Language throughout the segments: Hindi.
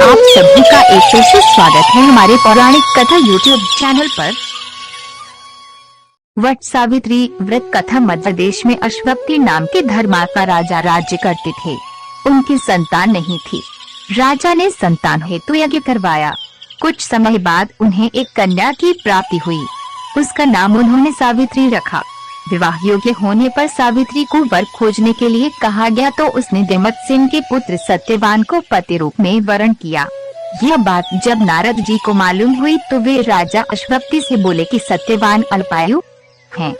आप सभी का एक फिर से स्वागत है हमारे पौराणिक कथा यूट्यूब चैनल पर। वट सावित्री व्रत कथा। मध्य प्रदेश में अश्वपति नाम के धर्मात्मा राजा राज्य करते थे। उनकी संतान नहीं थी। राजा ने संतान हेतु यज्ञ करवाया। कुछ समय बाद उन्हें एक कन्या की प्राप्ति हुई। उसका नाम उन्होंने सावित्री रखा। विवाह योग्य होने पर सावित्री को वर खोजने के लिए कहा गया तो उसने दिमत्सेन के पुत्र सत्यवान को पति रूप में वरण किया। यह बात जब नारद जी को मालूम हुई तो वे राजा अश्वपति से बोले कि सत्यवान अल्पायु हैं।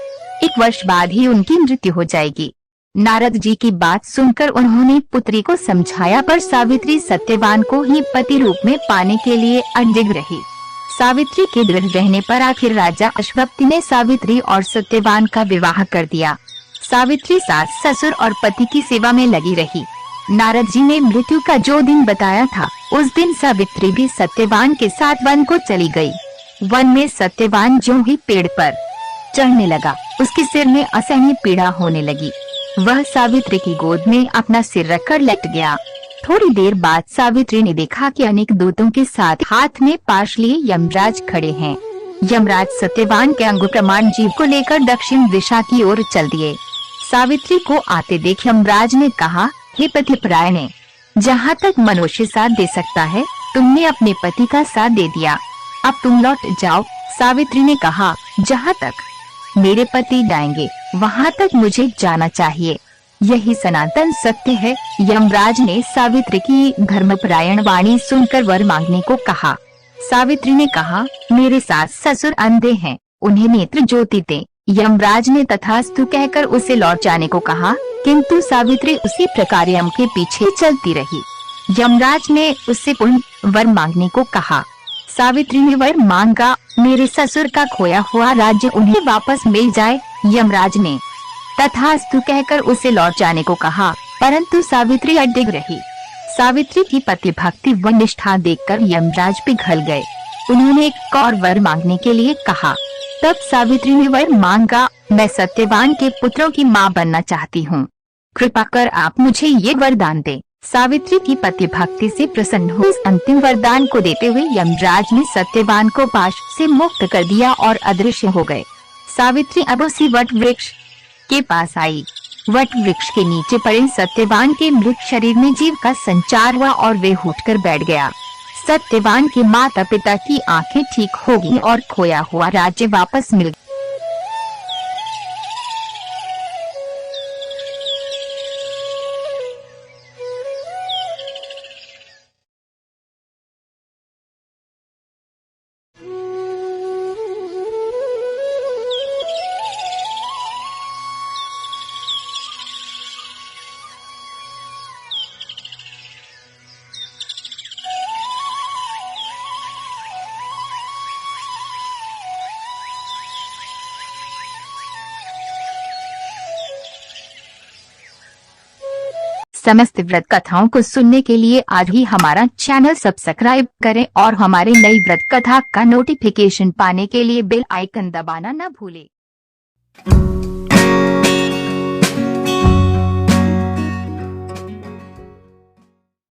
1 वर्ष बाद ही उनकी मृत्यु हो जाएगी। नारद जी की बात सुनकर उन्होंने पुत्री को समझाया, पर सावित्री सत्यवान को ही पति रूप में पाने के लिए अडिग रही। सावित्री के दृढ़ रहने पर आखिर राजा अश्वपति ने सावित्री और सत्यवान का विवाह कर दिया। सावित्री सास ससुर और पति की सेवा में लगी रही। नारद जी ने मृत्यु का जो दिन बताया था, उस दिन सावित्री भी सत्यवान के साथ वन को चली गई। वन में सत्यवान ज्यों ही पेड़ पर चढ़ने लगा, उसके सिर में असहनीय पीड़ा होने लगी। वह सावित्री की गोद में अपना सिर रखकर लेट गया। थोड़ी देर बाद सावित्री ने देखा कि अनेक दूतों के साथ हाथ में पाश लिए यमराज खड़े हैं। यमराज सत्यवान के अंग प्रमाण जीव को लेकर दक्षिण दिशा की ओर चल दिए। सावित्री को आते देख यमराज ने कहा, हे पतिपरायणे, जहाँ तक मनुष्य साथ दे सकता है, तुमने अपने पति का साथ दे दिया, अब तुम लौट जाओ। सावित्री ने कहा, जहाँ तक मेरे पति जाएंगे वहाँ तक मुझे जाना चाहिए, यही सनातन सत्य है। यमराज ने सावित्री की धर्मपरायण वाणी सुनकर वर मांगने को कहा। सावित्री ने कहा, मेरे सास ससुर अंधे हैं, उन्हें नेत्र ज्योति दे। यमराज ने तथास्तु कहकर उसे लौट जाने को कहा, किंतु सावित्री उसी प्रकार यम के पीछे चलती रही। यमराज ने उससे पुनः वर मांगने को कहा। सावित्री ने वर मांगा, मेरे ससुर का खोया हुआ राज्य उन्हें वापस मिल जाए। यमराज ने तथास्तु कहकर उसे लौट जाने को कहा, परंतु सावित्री अडिग रही। सावित्री की पति भक्ति व निष्ठा देखकर यमराज पिघल गए। उन्होंने एक और वर मांगने के लिए कहा। तब सावित्री ने वर मांगा, मैं सत्यवान के पुत्रों की माँ बनना चाहती हूँ, कृपा कर आप मुझे ये वरदान दे। सावित्री की पति भक्ति से प्रसन्न हो इस अंतिम वरदान को देते हुए यमराज ने सत्यवान को पाश से मुक्त कर दिया और अदृश्य हो गए। सावित्री अब उसी वट वृक्ष के पास आई। वट वृक्ष के नीचे पड़े सत्यवान के मृत शरीर में जीव का संचार हुआ और वे उठकर बैठ गया। सत्यवान के माता पिता की आंखें ठीक हो गईं और खोया हुआ राज्य वापस मिल गया। समस्त व्रत कथाओं को सुनने के लिए आज ही हमारा चैनल सब्सक्राइब करें और हमारे नई व्रत कथा का नोटिफिकेशन पाने के लिए बेल आइकन दबाना न भूलें।